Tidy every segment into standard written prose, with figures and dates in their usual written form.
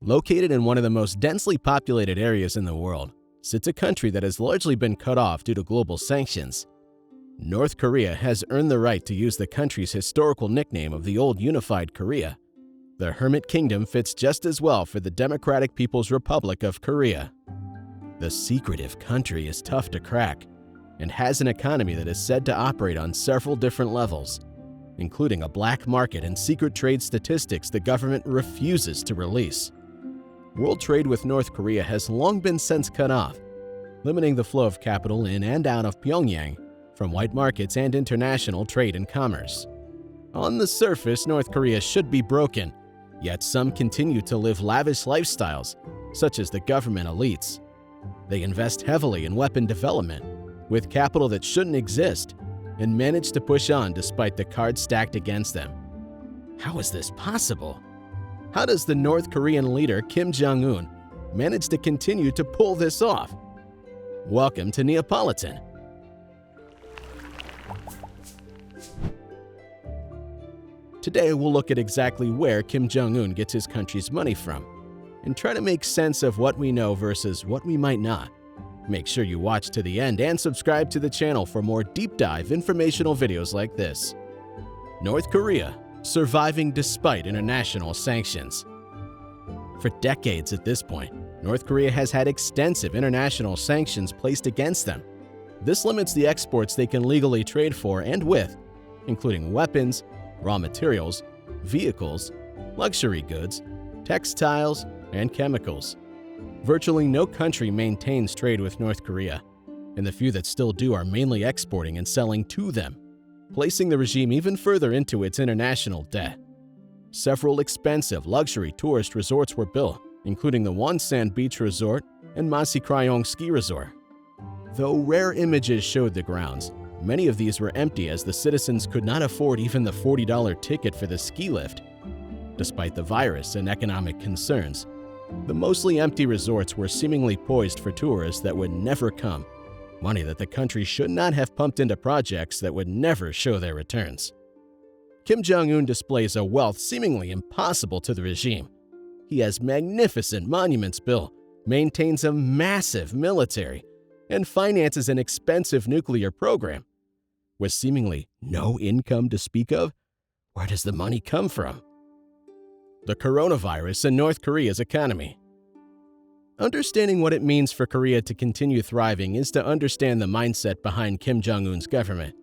Located in one of the most densely populated areas in the world, sits a country that has largely been cut off due to global sanctions. North Korea has earned the right to use the country's historical nickname of the old unified Korea. The Hermit Kingdom fits just as well for the Democratic People's Republic of Korea. The secretive country is tough to crack and has an economy that is said to operate on several different levels, including a black market and secret trade statistics the government refuses to release. World trade with North Korea has long been since cut off, limiting the flow of capital in and out of Pyongyang from white markets and international trade and commerce. On the surface, North Korea should be broken, yet some continue to live lavish lifestyles, such as the government elites. They invest heavily in weapon development, with capital that shouldn't exist, and manage to push on despite the cards stacked against them. How is this possible? How does the North Korean leader Kim Jong-un manage to continue to pull this off? Welcome to Neapolitan. Today we'll look at exactly where Kim Jong-un gets his country's money from, and try to make sense of what we know versus what we might not. Make sure you watch to the end and subscribe to the channel for more deep dive informational videos like this. North Korea, surviving despite international sanctions. For decades at this point, North Korea has had extensive international sanctions placed against them. This limits the exports they can legally trade for and with, including weapons, raw materials, vehicles, luxury goods, textiles, and chemicals. Virtually no country maintains trade with North Korea, and the few that still do are mainly exporting and selling to them, placing the regime even further into its international debt. Several expensive luxury tourist resorts were built, including the Wonsan Beach Resort and Masi-Krayong Ski Resort. Though rare images showed the grounds, many of these were empty as the citizens could not afford even the $40 ticket for the ski lift. Despite the virus and economic concerns, the mostly empty resorts were seemingly poised for tourists that would never come, money that the country should not have pumped into projects that would never show their returns. Kim Jong-un displays a wealth seemingly impossible to the regime. He has magnificent monuments built, maintains a massive military, and finances an expensive nuclear program. With seemingly no income to speak of, where does the money come from? The coronavirus and North Korea's economy. Understanding what it means for Korea to continue thriving is to understand the mindset behind Kim Jong-un's government.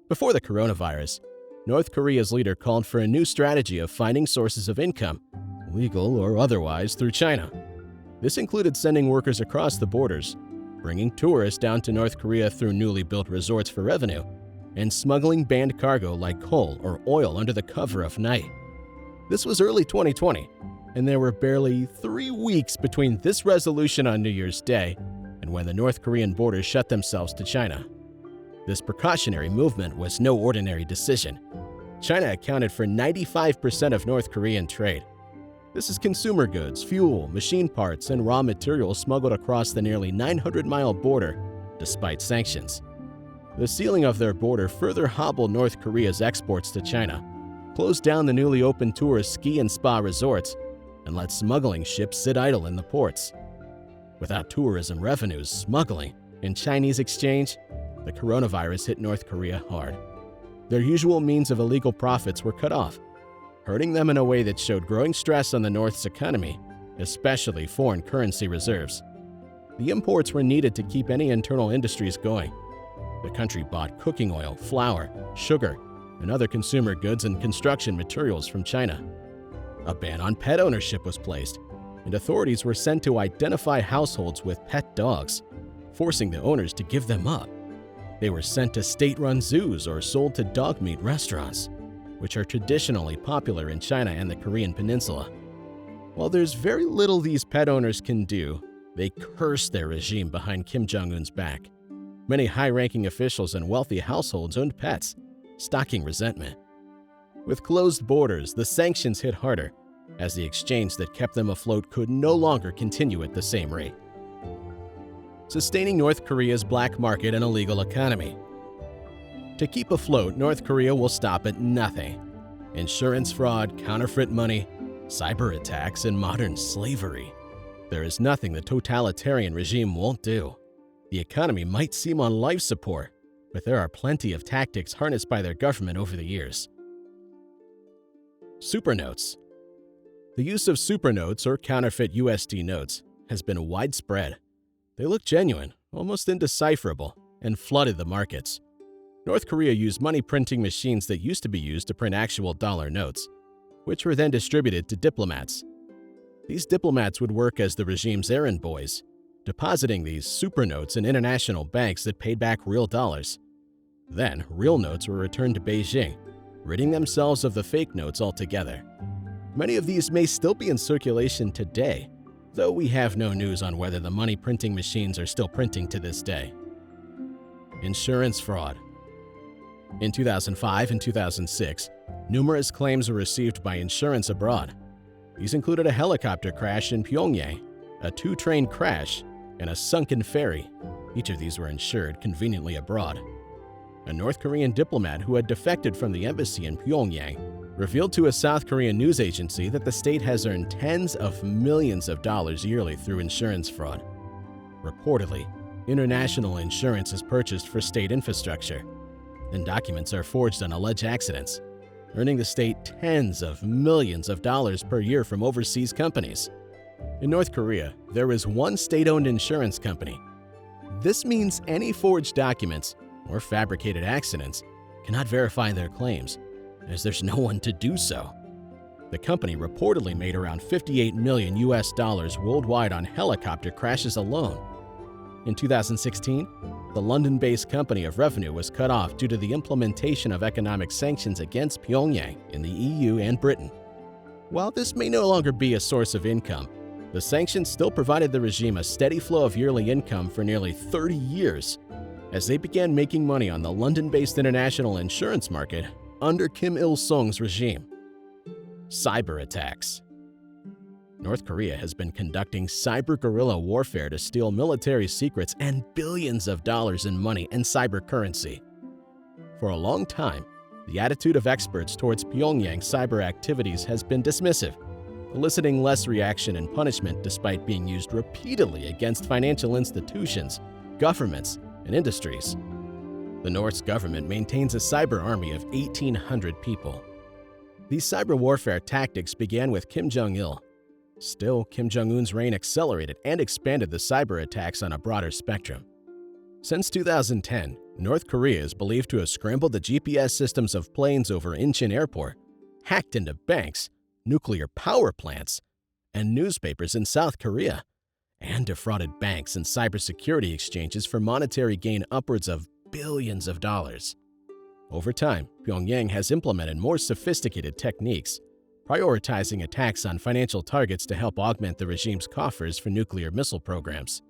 Before the coronavirus, North Korea's leader called for a new strategy of finding sources of income, legal or otherwise, through China. This included sending workers across the borders, bringing tourists down to North Korea through newly built resorts for revenue, and smuggling banned cargo like coal or oil under the cover of night. This was early 2020, and there were barely 3 weeks between this resolution on New Year's Day and when the North Korean borders shut themselves to China. This precautionary movement was no ordinary decision. China accounted for 95% of North Korean trade. This is consumer goods, fuel, machine parts, and raw materials smuggled across the nearly 900-mile border, despite sanctions. The sealing of their border further hobbled North Korea's exports to China, closed down the newly opened tourist ski and spa resorts, and let smuggling ships sit idle in the ports. Without tourism revenues, smuggling, and Chinese exchange, the coronavirus hit North Korea hard. Their usual means of illegal profits were cut off, hurting them in a way that showed growing stress on the North's economy, especially foreign currency reserves. The imports were needed to keep any internal industries going. The country bought cooking oil, flour, sugar, and other consumer goods and construction materials from China. A ban on pet ownership was placed, and authorities were sent to identify households with pet dogs, forcing the owners to give them up. They were sent to state-run zoos or sold to dog meat restaurants, which are traditionally popular in China and the Korean peninsula. While there's very little these pet owners can do, they curse their regime behind Kim Jong-un's back. Many high-ranking officials and wealthy households owned pets, stocking resentment. With closed borders, the sanctions hit harder, as the exchange that kept them afloat could no longer continue at the same rate. Sustaining North Korea's black market and illegal economy. To keep afloat, North Korea will stop at nothing. Insurance fraud, counterfeit money, cyber attacks, and modern slavery. There is nothing the totalitarian regime won't do. The economy might seem on life support, but there are plenty of tactics harnessed by their government over the years. Supernotes. The use of supernotes, or counterfeit USD notes, has been widespread. They look genuine, almost indecipherable, and flooded the markets. North Korea used money printing machines that used to be used to print actual dollar notes, which were then distributed to diplomats. These diplomats would work as the regime's errand boys, depositing these supernotes in international banks that paid back real dollars. Then, real notes were returned to Beijing, ridding themselves of the fake notes altogether. Many of these may still be in circulation today, though we have no news on whether the money printing machines are still printing to this day. Insurance fraud. In 2005 and 2006, numerous claims were received by insurance abroad. These included a helicopter crash in Pyongyang, a two-train crash, and a sunken ferry. Each of these were insured conveniently abroad. A North Korean diplomat who had defected from the embassy in Pyongyang revealed to a South Korean news agency that the state has earned tens of millions of dollars yearly through insurance fraud. Reportedly, international insurance is purchased for state infrastructure, and documents are forged on alleged accidents, earning the state tens of millions of dollars per year from overseas companies. In North Korea, there is one state-owned insurance company. This means any forged documents or fabricated accidents cannot verify their claims, as there's no one to do so. The company reportedly made around $58 million worldwide on helicopter crashes alone. In 2016, the London-based company of revenue was cut off due to the implementation of economic sanctions against Pyongyang in the EU and Britain. While this may no longer be a source of income, the sanctions still provided the regime a steady flow of yearly income for nearly 30 years, as they began making money on the London-based international insurance market under Kim Il-sung's regime. Cyber attacks. North Korea has been conducting cyber guerrilla warfare to steal military secrets and billions of dollars in money and cyber currency. For a long time, the attitude of experts towards Pyongyang cyber activities has been dismissive, eliciting less reaction and punishment despite being used repeatedly against financial institutions, governments, and industries. The North's government maintains a cyber army of 1,800 people. These cyber warfare tactics began with Kim Jong-il. Still, Kim Jong-un's reign accelerated and expanded the cyber attacks on a broader spectrum. Since 2010, North Korea is believed to have scrambled the GPS systems of planes over Incheon Airport, hacked into banks, nuclear power plants, and newspapers in South Korea, and defrauded banks and cybersecurity exchanges for monetary gain upwards of billions of dollars. Over time, Pyongyang has implemented more sophisticated techniques, prioritizing attacks on financial targets to help augment the regime's coffers for nuclear missile programs.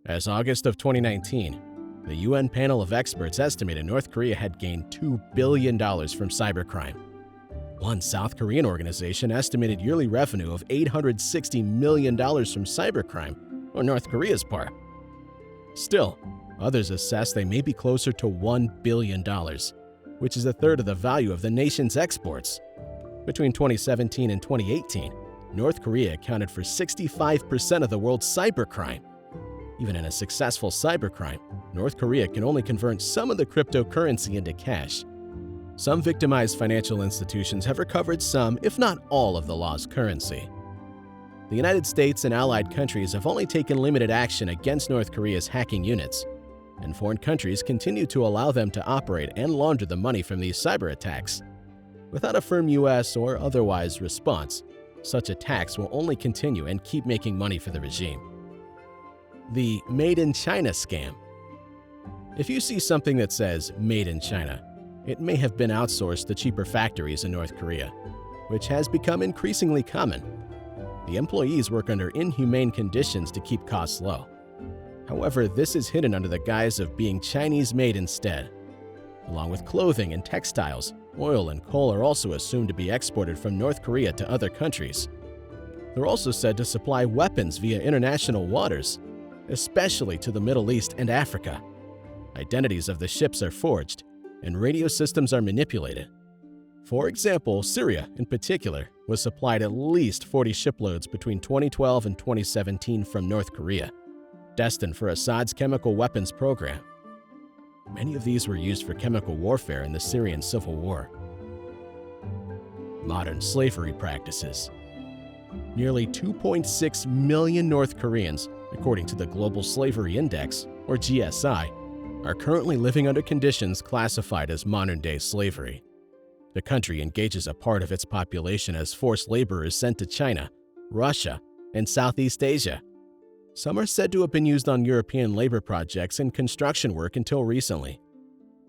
As August of 2019, the UN panel of experts estimated North Korea had gained $2 billion from cybercrime. One South Korean organization estimated yearly revenue of $860 million from cybercrime on North Korea's part. Still, others assess they may be closer to $1 billion, which is a third of the value of the nation's exports. Between 2017 and 2018, North Korea accounted for 65% of the world's cybercrime. Even in a successful cybercrime, North Korea can only convert some of the cryptocurrency into cash. Some victimized financial institutions have recovered some, if not all, of the lost currency. The United States and allied countries have only taken limited action against North Korea's hacking units, and foreign countries continue to allow them to operate and launder the money from these cyber attacks. Without a firm U.S. or otherwise response, such attacks will only continue and keep making money for the regime. The Made in China scam. If you see something that says Made in China, it may have been outsourced to cheaper factories in North Korea, which has become increasingly common. The employees work under inhumane conditions to keep costs low. However, this is hidden under the guise of being Chinese-made instead. Along with clothing and textiles, oil and coal are also assumed to be exported from North Korea to other countries. They're also said to supply weapons via international waters, especially to the Middle East and Africa. Identities of the ships are forged, and radio systems are manipulated. For example, Syria, in particular, was supplied at least 40 shiploads between 2012 and 2017 from North Korea, destined for Assad's chemical weapons program. Many of these were used for chemical warfare in the Syrian civil war. Modern slavery practices. Nearly 2.6 million North Koreans, according to the Global Slavery Index, or GSI, are currently living under conditions classified as modern-day slavery. The country engages a part of its population as forced laborers sent to China, Russia, and Southeast Asia. Some are said to have been used on European labor projects and construction work until recently.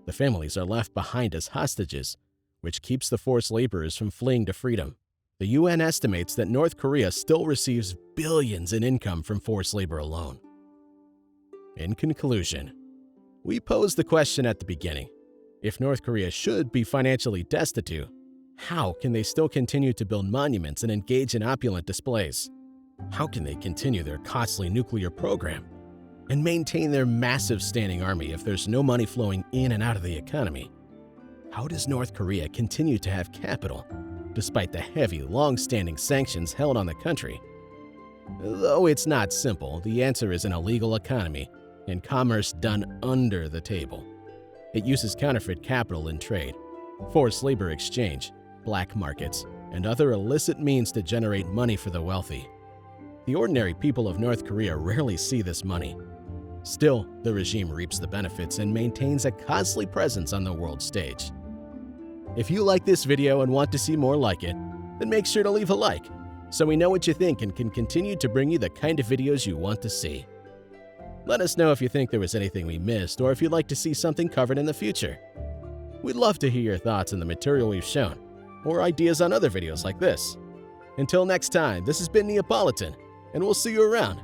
The families are left behind as hostages, which keeps the forced laborers from fleeing to freedom. The UN estimates that North Korea still receives billions in income from forced labor alone. In conclusion, we posed the question at the beginning. If North Korea should be financially destitute, how can they still continue to build monuments and engage in opulent displays? How can they continue their costly nuclear program and maintain their massive standing army if there's no money flowing in and out of the economy? How does North Korea continue to have capital despite the heavy, long-standing sanctions held on the country? Though it's not simple, the answer is an illegal economy and commerce done under the table. It uses counterfeit capital and trade, forced labor exchange, black markets, and other illicit means to generate money for the wealthy. The ordinary people of North Korea rarely see this money. Still, the regime reaps the benefits and maintains a costly presence on the world stage. If you like this video and want to see more like it, then make sure to leave a like so we know what you think and can continue to bring you the kind of videos you want to see. Let us know if you think there was anything we missed or if you'd like to see something covered in the future. We'd love to hear your thoughts on the material we've shown or ideas on other videos like this. Until next time, this has been Neapolitan, and we'll see you around.